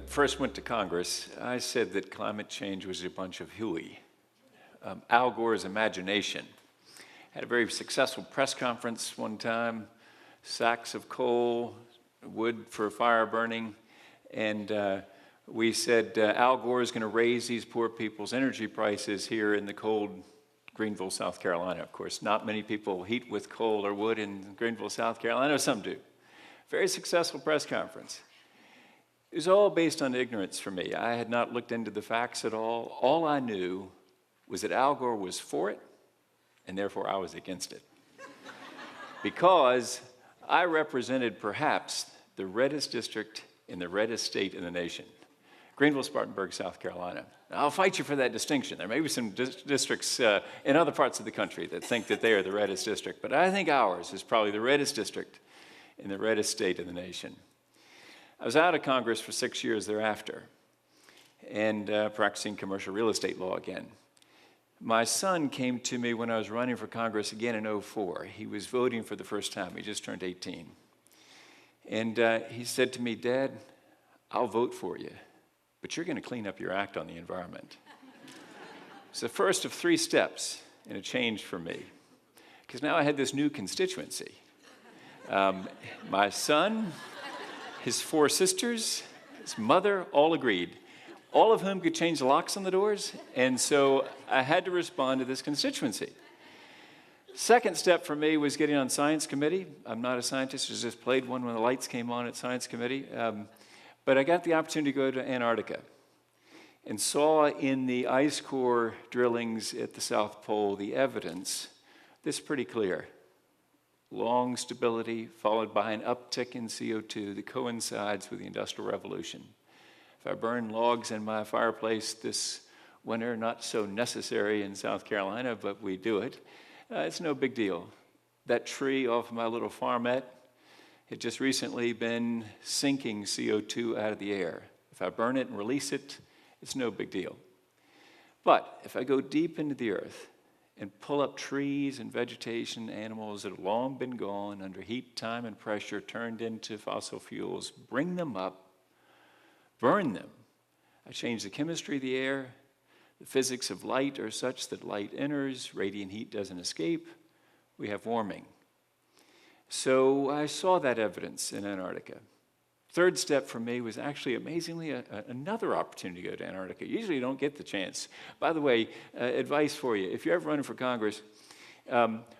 first went to Congress, I said that climate change was a bunch of hooey, Al Gore's imagination. Had a very successful press conference one time, sacks of coal, wood for fire burning, and we said Al Gore is going to raise these poor people's energy prices here in the cold Greenville, South Carolina. Of course, not many people heat with coal or wood in Greenville, South Carolina. Some do. Very successful press conference. It was all based on ignorance for me. I had not looked into the facts at all. All I knew was that Al Gore was for it, and therefore I was against it. Because I represented perhaps the reddest district in the reddest state in the nation. Greenville, Spartanburg, South Carolina. Now, I'll fight you for that distinction. There may be some districts in other parts of the country that think that they are the reddest district, but I think ours is probably the reddest district in the reddest state in the nation. I was out of Congress for 6 years thereafter and practicing commercial real estate law again. My son came to me when I was running for Congress again in 2004. He was voting for the first time. He just turned 18. And he said to me, "Dad, I'll vote for you, but you're going to clean up your act on the environment." It's the first of 3 steps in a change for me, because now I had this new constituency. My son, his 4 sisters, his mother, all agreed, all of whom could change the locks on the doors, and so I had to respond to this constituency. Second step for me was getting on science committee. I'm not a scientist, I just played one when the lights came on at science committee. But I got the opportunity to go to Antarctica and saw in the ice core drillings at the South Pole the evidence that's pretty clear. Long stability followed by an uptick in CO2 that coincides with the Industrial Revolution. If I burn logs in my fireplace this winter, not so necessary in South Carolina, but we do it, it's no big deal. That tree off my little farmette had just recently been sinking CO2 out of the air. If I burn it and release it, it's no big deal. But if I go deep into the earth and pull up trees and vegetation, animals that have long been gone under heat, time, and pressure, turned into fossil fuels, bring them up, burn them, I change the chemistry of the air. The physics of light are such that light enters, radiant heat doesn't escape, we have warming. So I saw that evidence in Antarctica. Third step for me was actually, amazingly, another opportunity to go to Antarctica. Usually you don't get the chance. By the way, advice for you, if you're ever running for Congress,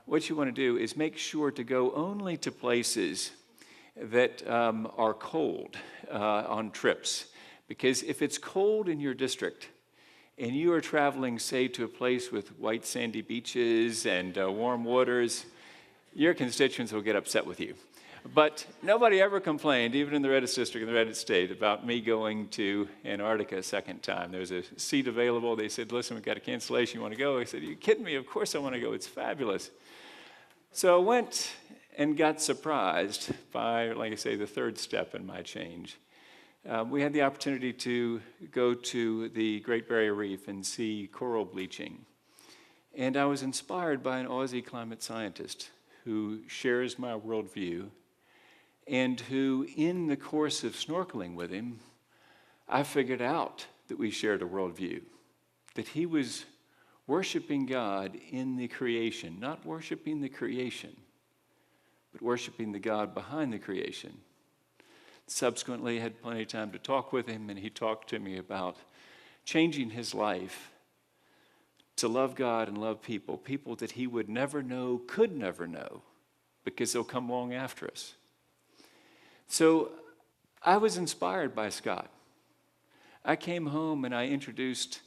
what you want to do is make sure to go only to places that are cold on trips. Because if it's cold in your district, and you are traveling, say, to a place with white sandy beaches and warm waters, your constituents will get upset with you. But nobody ever complained, even in the reddest district, in the reddest state, about me going to Antarctica a second time. There was a seat available. They said, "Listen, we've got a cancellation. You want to go?" I said, "Are you kidding me? Of course I want to go. It's fabulous." So I went and got surprised by, like I say, the third step in my change. We had the opportunity to go to the Great Barrier Reef and see coral bleaching. And I was inspired by an Aussie climate scientist who shares my worldview and who, in the course of snorkeling with him, I figured out that we shared a worldview, that he was worshiping God in the creation, not worshiping the creation, but worshiping the God behind the creation. Subsequently, I had plenty of time to talk with him, and he talked to me about changing his life to love God and love people, people that he would never know, could never know, because they'll come along after us. So I was inspired by Scott. I came home and I introduced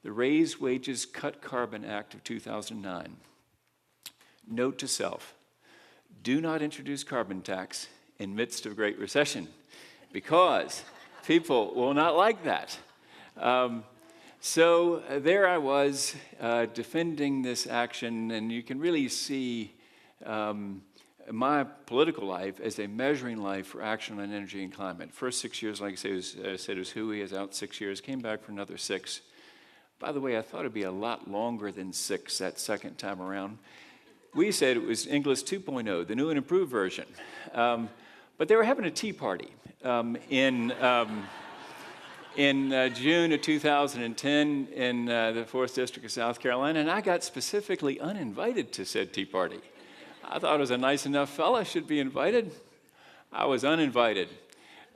the Raise Wages, Cut Carbon Act of 2009. Note to self, do not introduce carbon tax in midst of Great Recession, because people will not like that. So there I was defending this action, and you can really see my political life as a measuring life for action on energy and climate. First 6 years, like I said, it was hooey. I was out 6 years, came back for another 6. By the way, I thought it'd be a lot longer than 6 that second time around. We said it was Inglis 2.0, the new and improved version. But they were having a tea party in in June of 2010 in the 4th District of South Carolina, and I got specifically uninvited to said Tea Party. I thought I was a nice enough fella, should be invited. I was uninvited.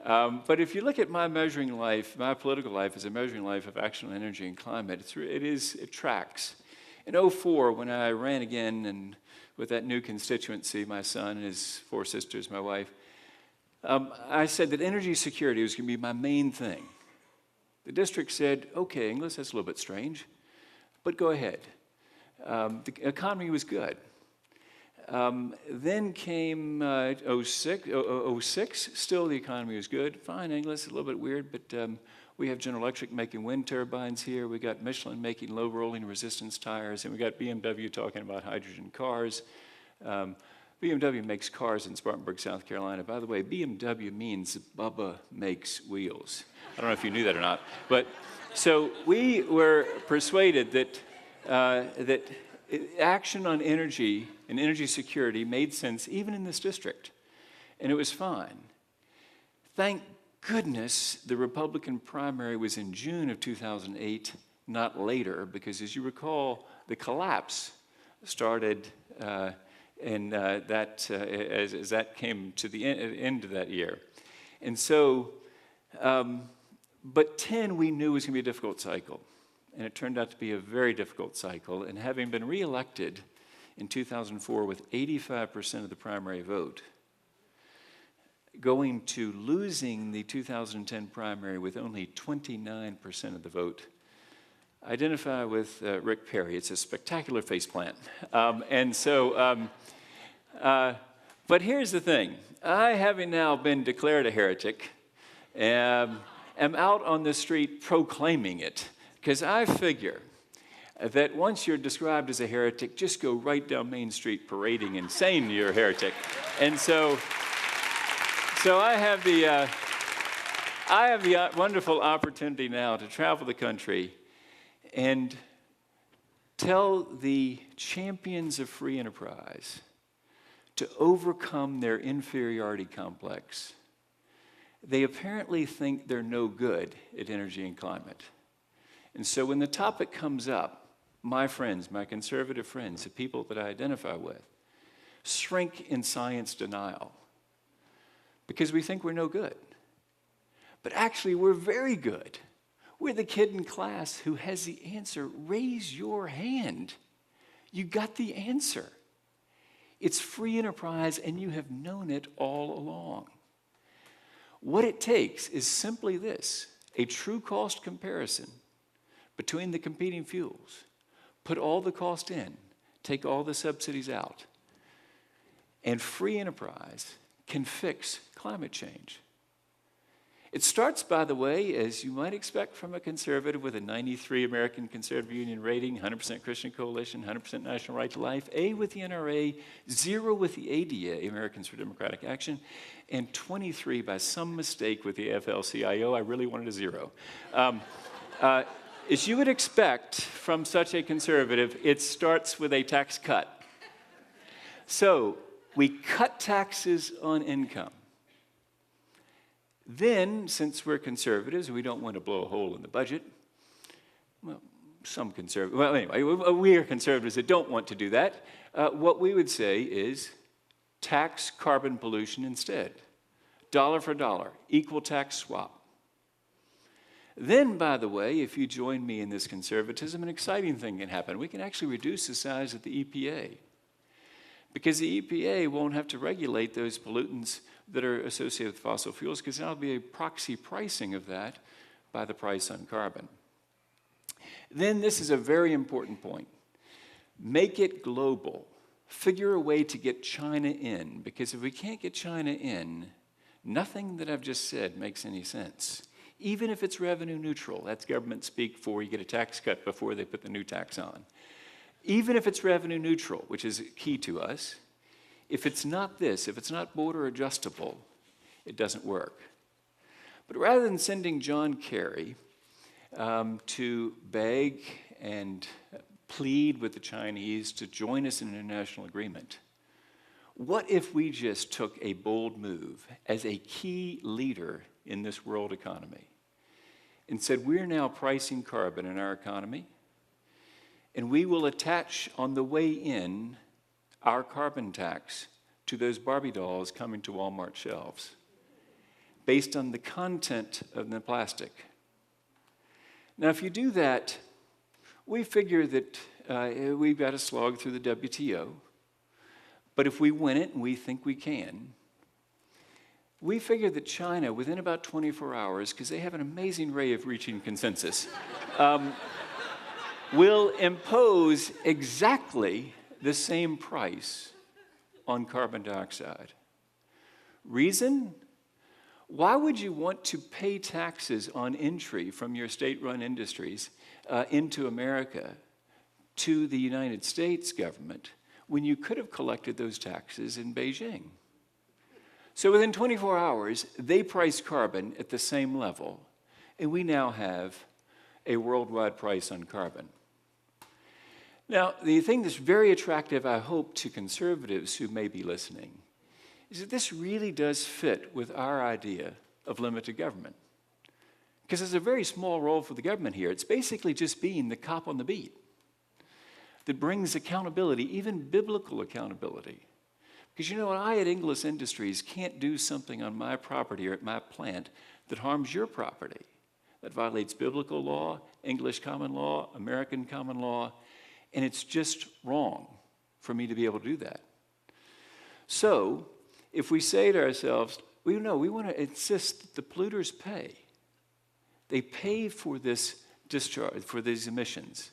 But if you look at my measuring life, my political life as a measuring life of action on energy and climate, it tracks. In 2004, when I ran again and with that new constituency, my son and his 4 sisters, my wife, I said that energy security was going to be my main thing. The district said, okay, Inglis, that's a little bit strange, but go ahead. The economy was good. Then came 06, still the economy was good. Fine, Inglis, a little bit weird, but we have General Electric making wind turbines here. We got Michelin making low rolling resistance tires, and we got BMW talking about hydrogen cars. BMW makes cars in Spartanburg, South Carolina. By the way, BMW means Bubba makes wheels. I don't know if you knew that or not. But so we were persuaded that action on energy and energy security made sense even in this district, and it was fine. Thank goodness the Republican primary was in June of 2008, not later, because as you recall, the collapse started as that came to the end of that year. And so, but 10 we knew was going to be a difficult cycle. And it turned out to be a very difficult cycle. And having been reelected in 2004 with 85% of the primary vote, going to losing the 2010 primary with only 29% of the vote, I identify with Rick Perry. It's a spectacular faceplant. But here's the thing. I, having now been declared a heretic, am out on the street proclaiming it. Because I figure that once you're described as a heretic, just go right down Main Street parading and saying you're a heretic. And so I have the wonderful opportunity now to travel the country and tell the champions of free enterprise to overcome their inferiority complex. They apparently think they're no good at energy and climate. And so when the topic comes up, my friends, my conservative friends, the people that I identify with, shrink in science denial because we think we're no good. But actually, we're very good. We're the kid in class who has the answer. Raise your hand. You got the answer. It's free enterprise, and you have known it all along. What it takes is simply this, a true cost comparison between the competing fuels. Put all the cost in, take all the subsidies out, and free enterprise can fix climate change. It starts, by the way, as you might expect from a conservative with a 93 American Conservative Union rating, 100% Christian Coalition, 100% National Right to Life, A with the NRA, 0 with the ADA, Americans for Democratic Action, and 23 by some mistake with the AFL-CIO. I really wanted a 0. As you would expect from such a conservative, it starts with a tax cut. So we cut taxes on income. Then, since we're conservatives, we don't want to blow a hole in the budget. Well, some conservatives, well, anyway, we are conservatives that don't want to do that. What we would say is tax carbon pollution instead. Dollar for dollar, equal tax swap. Then, by the way, if you join me in this conservatism, an exciting thing can happen. We can actually reduce the size of the EPA because the EPA won't have to regulate those pollutants that are associated with fossil fuels because there'll be a proxy pricing of that by the price on carbon. Then this is a very important point. Make it global. Figure a way to get China in, because if we can't get China in, nothing that I've just said makes any sense. Even if it's revenue neutral, that's government speak for you get a tax cut before they put the new tax on. Even if it's revenue neutral, which is key to us, if it's not this, if it's not border adjustable, it doesn't work. But rather than sending John Kerry to beg and plead with the Chinese to join us in an international agreement, what if we just took a bold move as a key leader in this world economy and said, we're now pricing carbon in our economy, and we will attach on the way in our carbon tax to those Barbie dolls coming to Walmart shelves, based on the content of the plastic. Now, if you do that, we figure that we've got to slog through the WTO. But if we win it, and we think we can, we figure that China, within about 24 hours, because they have an amazing way of reaching consensus, will impose exactly the same price on carbon dioxide. Reason? Why would you want to pay taxes on entry from your state-run industries into America to the United States government when you could have collected those taxes in Beijing? So within 24 hours, they price carbon at the same level, and we now have a worldwide price on carbon. Now, the thing that's very attractive, I hope, to conservatives who may be listening, is that this really does fit with our idea of limited government. Because there's a very small role for the government here. It's basically just being the cop on the beat that brings accountability, even biblical accountability. Because you know what, I at Inglis Industries can't do something on my property or at my plant that harms your property, that violates biblical law, English common law, American common law, and it's just wrong for me to be able to do that. So, if we say to ourselves, we want to insist that the polluters pay. They pay for this discharge, for these emissions,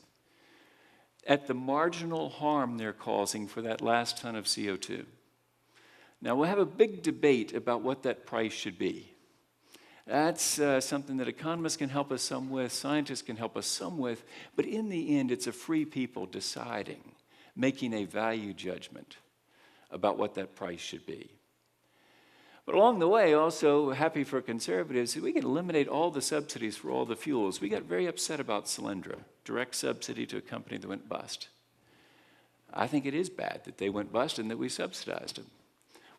at the marginal harm they're causing for that last ton of CO2. Now, we'll have a big debate about what that price should be. That's something that economists can help us some with, scientists can help us some with, but in the end, it's a free people deciding, making a value judgment about what that price should be. But along the way, also happy for conservatives, we can eliminate all the subsidies for all the fuels. We got very upset about Solyndra, direct subsidy to a company that went bust. I think it is bad that they went bust and that we subsidized them.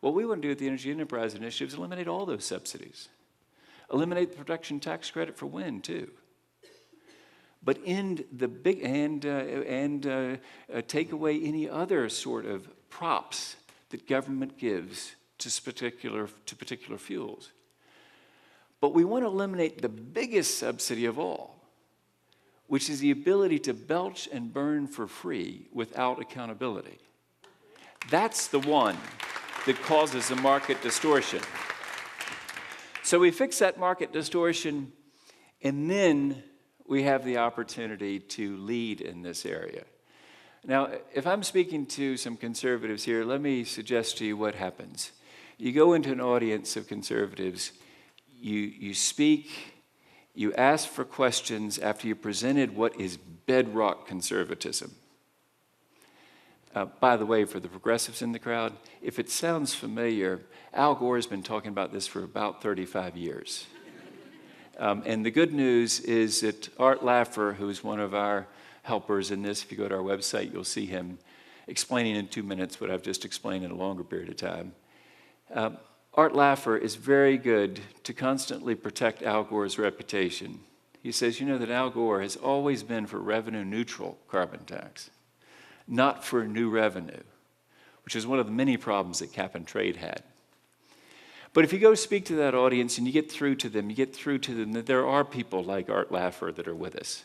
What we want to do at the Energy Enterprise Initiative is eliminate all those subsidies. Eliminate the production tax credit for wind, too. But end the big take away any other sort of props that government gives to particular fuels. But we want to eliminate the biggest subsidy of all, which is the ability to belch and burn for free without accountability. That's the one that causes a market distortion. So we fix that market distortion, and then we have the opportunity to lead in this area. Now, if I'm speaking to some conservatives here, let me suggest to you what happens. You go into an audience of conservatives, you speak, you ask for questions after you presented what is bedrock conservatism. By the way, for the progressives in the crowd, if it sounds familiar, Al Gore has been talking about this for about 35 years. And the good news is that Art Laffer, who's one of our helpers in this, if you go to our website, you'll see him explaining in 2 minutes what I've just explained in a longer period of time. Art Laffer is very good to constantly protect Al Gore's reputation. He says, you know, that Al Gore has always been for revenue-neutral carbon tax, not for new revenue, which is one of the many problems that cap and trade had. But if you go speak to that audience and you get through to them that there are people like Art Laffer that are with us,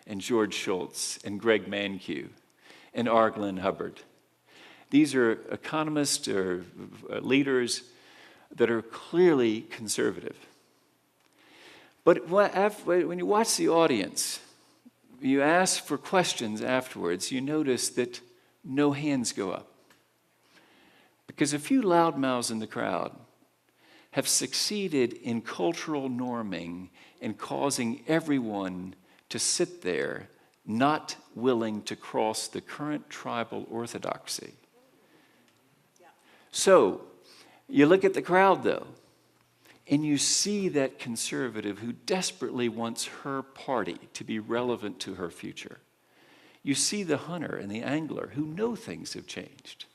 and George Shultz, and Greg Mankiw, and R. Glenn Hubbard. These are economists or leaders that are clearly conservative. But when you watch the audience, you ask for questions afterwards, you notice that no hands go up. Because a few loudmouths in the crowd have succeeded in cultural norming and causing everyone to sit there not willing to cross the current tribal orthodoxy. So, you look at the crowd, though, and you see that conservative who desperately wants her party to be relevant to her future. You see the hunter and the angler who know things have changed.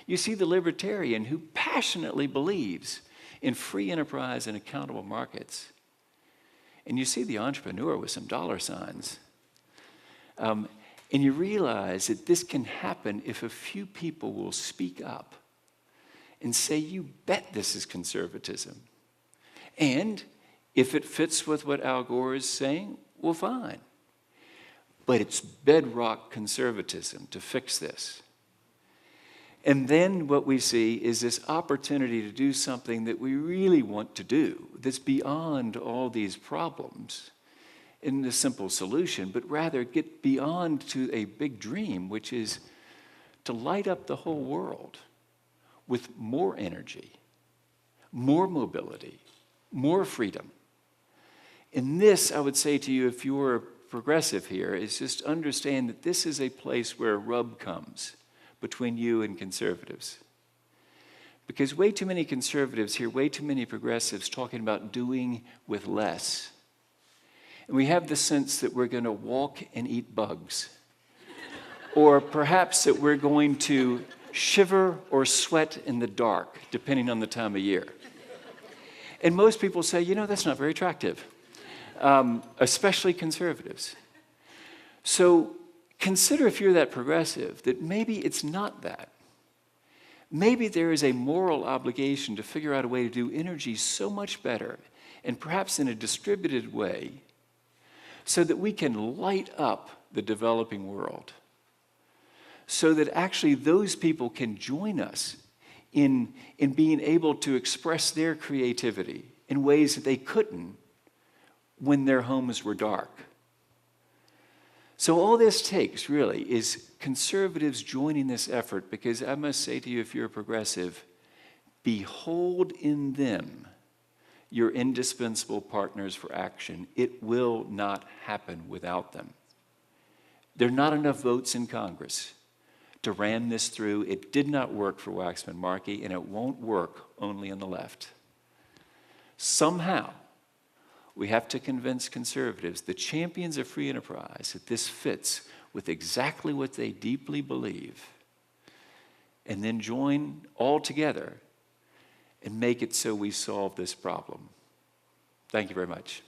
You see the libertarian who passionately believes in free enterprise and accountable markets. and you see the entrepreneur with some dollar signs. And you realize that this can happen if a few people will speak up and say, you bet this is conservatism. And if it fits with what Al Gore is saying, well, fine. But it's bedrock conservatism to fix this. And then what we see is this opportunity to do something that we really want to do, that's beyond all these problems in a simple solution, but rather get beyond to a big dream, which is to light up the whole world with more energy, more mobility, more freedom. And this, I would say to you, if you're progressive here, is just understand that this is a place where a rub comes between you and conservatives. Because way too many conservatives hear way too many progressives talking about doing with less. And we have the sense that we're going to walk and eat bugs. Or perhaps that we're going to shiver or sweat in the dark, depending on the time of year. And most people say, you know, that's not very attractive, especially conservatives. So consider, if you're that progressive, that maybe it's not that. Maybe there is a moral obligation to figure out a way to do energy so much better, and perhaps in a distributed way, so that we can light up the developing world. So that actually those people can join us in being able to express their creativity in ways that they couldn't when their homes were dark. So all this takes, really, is conservatives joining this effort, because I must say to you, if you're a progressive, behold in them your indispensable partners for action. It will not happen without them. There are not enough votes in Congress to ram this through. It did not work for Waxman-Markey, and it won't work only on the left. Somehow, we have to convince conservatives, the champions of free enterprise, that this fits with exactly what they deeply believe, and then join all together and make it so we solve this problem. Thank you very much.